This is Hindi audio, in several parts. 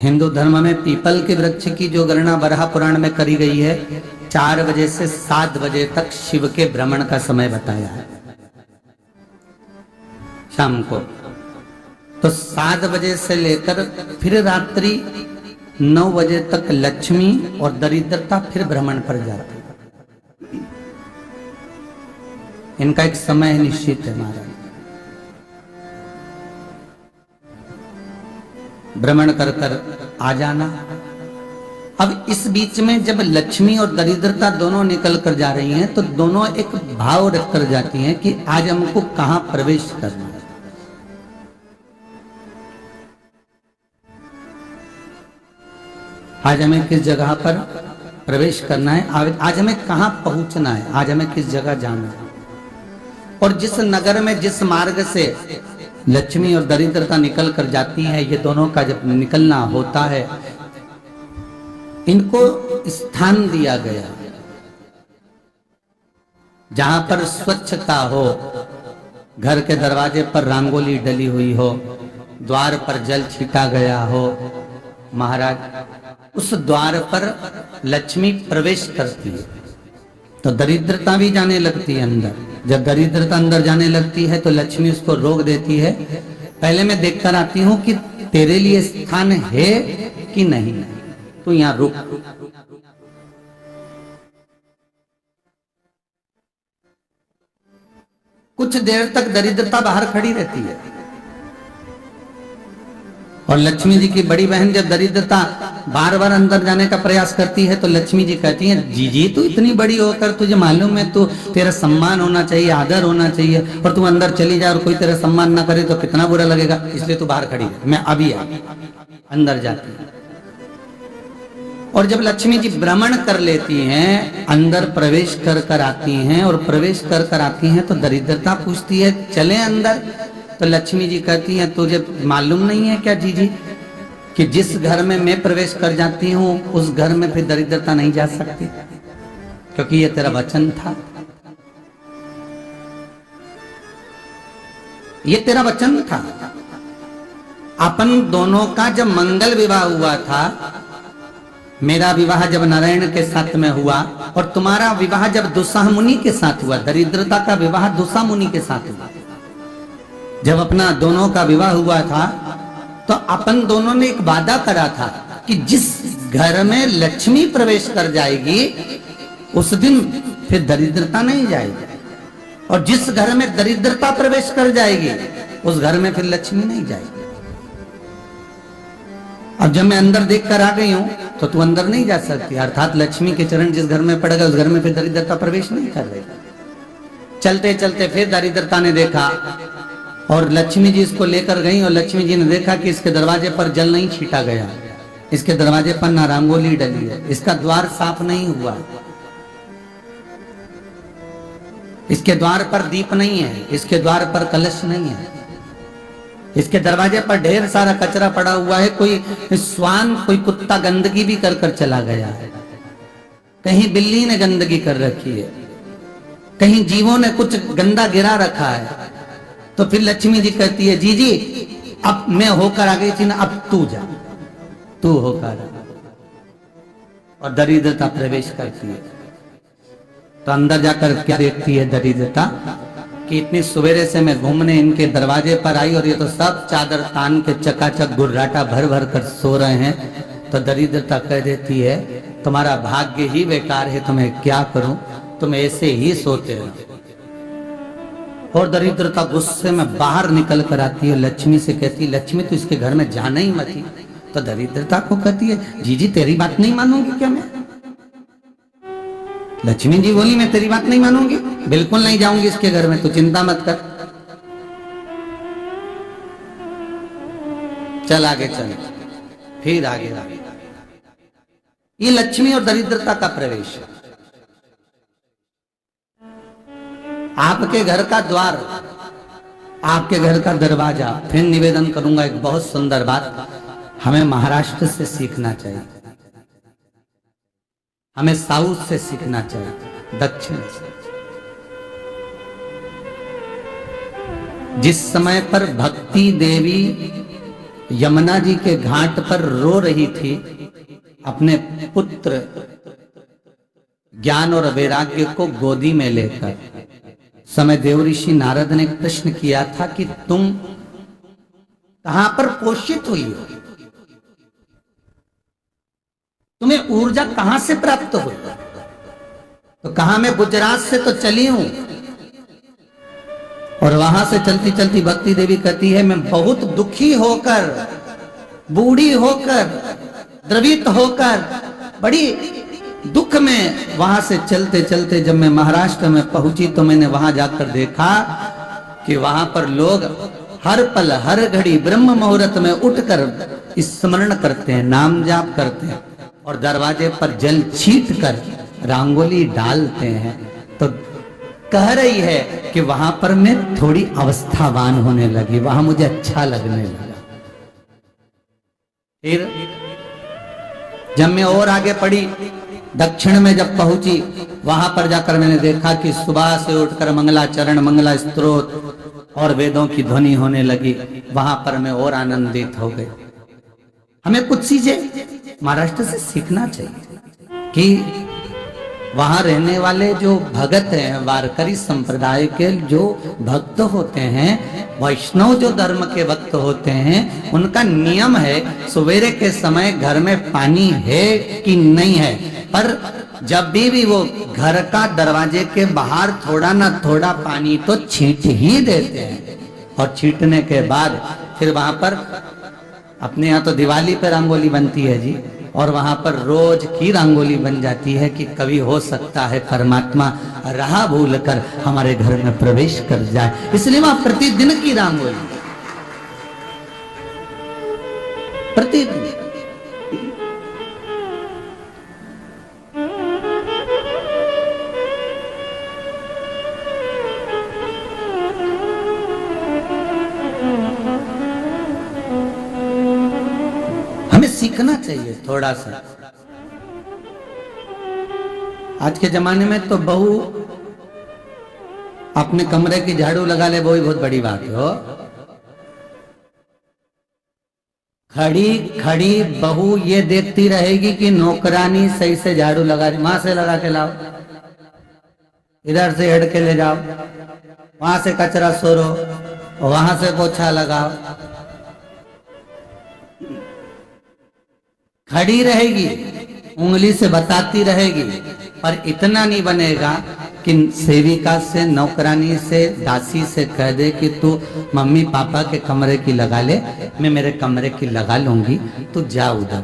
हिंदू धर्म में पीपल के वृक्ष की जो गणना वराह पुराण में करी गई है, 4 बजे से 7 बजे तक शिव के भ्रमण का समय बताया है शाम को। तो 7 बजे से लेकर फिर रात्रि 9 बजे तक लक्ष्मी और दरिद्रता फिर भ्रमण पर जाती है। इनका एक समय निश्चित है महाराज, भ्रमण कर कर आ जाना। अब इस बीच में जब लक्ष्मी और दरिद्रता दोनों निकल कर जा रही हैं तो दोनों एक भाव रख कर जाती हैं कि आज हमको कहां प्रवेश करना है। आज हमें किस जगह पर प्रवेश करना है, आज हमें कहां पहुंचना है, आज हमें किस जगह जाना है। और जिस नगर में जिस मार्ग से लक्ष्मी और दरिद्रता निकल कर जाती है, ये दोनों का जब निकलना होता है, इनको स्थान दिया गया जहां पर स्वच्छता हो, घर के दरवाजे पर रंगोली डली हुई हो, द्वार पर जल छीटा गया हो। महाराज, उस द्वार पर लक्ष्मी प्रवेश करती है तो दरिद्रता भी जाने लगती है अंदर। जब दरिद्रता अंदर जाने लगती है तो लक्ष्मी उसको रोक देती है, पहले मैं देखकर आती हूं कि तेरे लिए स्थान है कि नहीं, तो यहां रुक। कुछ देर तक दरिद्रता बाहर खड़ी रहती है और लक्ष्मी जी की बड़ी बहन जब दरिद्रता बार बार अंदर जाने का प्रयास करती है तो लक्ष्मी जी कहती हैं, जीजी तू इतनी बड़ी होकर तुझे मालूम है तू तेरा सम्मान होना चाहिए, आदर होना चाहिए, और तू अंदर चली जा और कोई तेरा सम्मान ना करे तो कितना बुरा लगेगा, इसलिए तू बाहर खड़ी है, मैं अभी अंदर जाती हूँ। और जब लक्ष्मी जी भ्रमण कर लेती हैं, अंदर प्रवेश कर कर आती हैं, और प्रवेश कर कर आती हैं तो दरिद्रता पूछती है चले अंदर। तो लक्ष्मी जी कहती हैं, तुझे मालूम नहीं है क्या जीजी कि जिस घर में मैं प्रवेश कर जाती हूं उस घर में फिर दरिद्रता नहीं जा सकती, क्योंकि ये तेरा वचन था, ये तेरा वचन था। अपन दोनों का जब मंगल विवाह हुआ था, मेरा विवाह जब नारायण के साथ में हुआ और तुम्हारा विवाह जब दुस्साह मुनि के साथ हुआ, दरिद्रता का विवाह दुस्साह मुनि के साथ हुआ। जब अपना दोनों का विवाह हुआ था तो अपन दोनों ने एक वादा करा था कि जिस घर में लक्ष्मी प्रवेश कर जाएगी उस दिन फिर दरिद्रता नहीं जाएगी, और जिस घर में दरिद्रता प्रवेश कर जाएगी उस घर में फिर लक्ष्मी नहीं जाएगी। अब जब मैं अंदर देख कर आ गई हूं तो तू अंदर नहीं जा सकती, अर्थात लक्ष्मी के चरण जिस घर में पड़ गए उस घर में फिर दरिद्रता प्रवेश नहीं कर रही। चलते चलते फिर दरिद्रता ने देखा और लक्ष्मी जी इसको लेकर गई, और लक्ष्मी जी ने देखा कि इसके दरवाजे पर जल नहीं छीटा गया, इसके दरवाजे पर ना रंगोली डली है, इसका द्वार साफ नहीं हुआ, इसके द्वार पर दीप नहीं है, इसके द्वार पर कलश नहीं है, इसके दरवाजे पर ढेर सारा कचरा पड़ा हुआ है, कोई स्वान कोई कुत्ता गंदगी भी कर कर चला गया है, कहीं बिल्ली ने गंदगी कर रखी है, कहीं जीवों ने कुछ गंदा गिरा रखा है। तो फिर लक्ष्मी जी कहती है, जीजी अब मैं होकर आ गई थी ना, अब तू जा, तू होकर, और दरिद्रता प्रवेश करती है। तो अंदर जाकर क्या देखती है दरिद्रता कि इतनी सवेरे से मैं घूमने इनके दरवाजे पर आई और ये तो सब चादर तान के चकाचक गुर्राटा भर भर कर सो रहे हैं। तो दरिद्रता कह देती है, तुम्हारा भाग्य ही बेकार है, तुम्हें क्या करूं, तुम ऐसे ही सोते रहो। और दरिद्रता गुस्से में बाहर निकल कर आती है, लक्ष्मी से कहती है, लक्ष्मी तो इसके घर में जाना ही मत। तो दरिद्रता को कहती है, जीजी तेरी बात नहीं मानूंगी क्या मैं? लक्ष्मी जी बोली, मैं तेरी बात नहीं मानूंगी, बिल्कुल नहीं जाऊंगी इसके घर में, तू चिंता मत कर, चल आगे चल। फिर आगे आगे ये लक्ष्मी और दरिद्रता का प्रवेश। आपके घर का द्वार, आपके घर का दरवाजा। फिर निवेदन करूंगा एक बहुत सुंदर बात, हमें महाराष्ट्र से सीखना चाहिए, हमें साउथ से सीखना चाहिए, दक्षिण से। जिस समय पर भक्ति देवी यमुना जी के घाट पर रो रही थी अपने पुत्र ज्ञान और वैराग्य को गोदी में लेकर। समय देव ऋषि नारद ने प्रश्न किया था कि तुम कहां पर पोषित हुई हो, तुम्हें ऊर्जा कहां से प्राप्त हुई? तो कहा मैं गुजरात से तो चली हूं। और वहां से चलती चलती भक्ति देवी कहती है मैं बहुत दुखी होकर, बूढ़ी होकर, द्रवित होकर, बड़ी दुख में वहां से चलते चलते जब मैं महाराष्ट्र में पहुंची तो मैंने वहां जाकर देखा कि वहां पर लोग हर पल हर घड़ी ब्रह्म मुहूर्त में उठकर स्मरण करते हैं, नाम जाप करते हैं और दरवाजे पर जल छीट कर रंगोली डालते हैं। तो कह रही है कि वहां पर मैं थोड़ी अवस्थावान होने लगी, वहां मुझे अच्छा लगने लगा। फिर जब मैं और आगे पड़ी, दक्षिण में जब पहुंची, वहां पर जाकर मैंने देखा कि सुबह से उठकर मंगलाचरण, मंगला स्तोत्र और वेदों की ध्वनि होने लगी। वहां पर मैं और आनंदित हो गई। हमें कुछ चीजें महाराष्ट्र से सीखना चाहिए कि वहां रहने वाले जो भगत हैं, वारकरी संप्रदाय के जो भक्त होते हैं, वैष्णव जो धर्म के भक्त होते हैं, उनका नियम है सवेरे के समय घर में पानी है कि नहीं है, पर जब भी वो घर का दरवाजे के बाहर थोड़ा ना थोड़ा पानी तो छींट ही देते हैं। और छींटने के बाद फिर वहां पर अपने यहाँ तो दिवाली पे रंगोली बनती है जी, और वहां पर रोज की रंगोली बन जाती है कि कभी हो सकता है परमात्मा राह भूल कर हमारे घर में प्रवेश कर जाए, इसलिए वहां प्रतिदिन की रंगोली, प्रतिदिन। हमें सीखना चाहिए थोड़ा सा। आज के जमाने में तो बहू अपने कमरे की झाड़ू लगा ले, वो ही बहुत बड़ी बात है हो। खड़ी खड़ी बहू ये देखती रहेगी कि नौकरानी सही से झाड़ू लगा रही, वहां से लगा के लाओ, इधर से हट के ले जाओ, वहां से कचरा सोरो, वहां से पोछा लगाओ। खड़ी रहेगी, उंगली से बताती रहेगी, पर इतना नहीं बनेगा कि सेविका से, नौकरानी से, दासी से कह दे कि तू मम्मी पापा के कमरे की लगा ले, मैं मेरे कमरे की लगा लूंगी, तू जा उधर।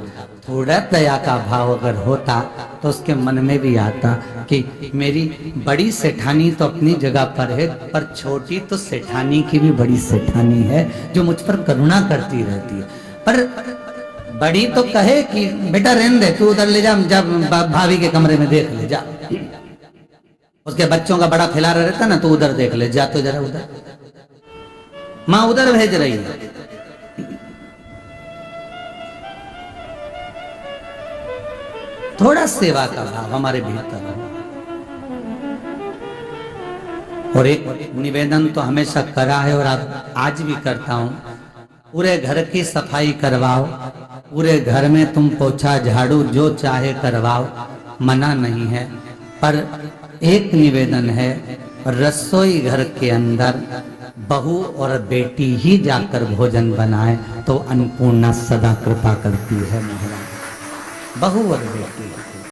थोड़ा दया का भाव अगर होता तो उसके मन में भी आता कि मेरी बड़ी सेठानी तो अपनी जगह पर है, पर छोटी तो सेठानी की भी बड़ी सेठानी है जो मुझ पर करुणा करती रहती है। पर बड़ी तो कहे कि बेटा रहने दे, तू उधर ले जा, जब भाभी के कमरे में देख ले जा, उसके बच्चों का बड़ा खिलारा रहता ना, तो उधर देख ले जा, तो जरा उधर, माँ उधर भेज रही है। थोड़ा सेवा का भाव हमारे भीतर हो। और एक निवेदन तो हमेशा करा है और आज भी करता हूं, पूरे घर की सफाई करवाओ, पूरे घर में तुम पोछा झाड़ू जो चाहे करवाओ, मना नहीं है। पर एक निवेदन है, रसोई घर के अंदर बहू और बेटी ही जाकर भोजन बनाए तो अन्नपूर्णा सदा कृपा करती है महाराज। बहू और बेटी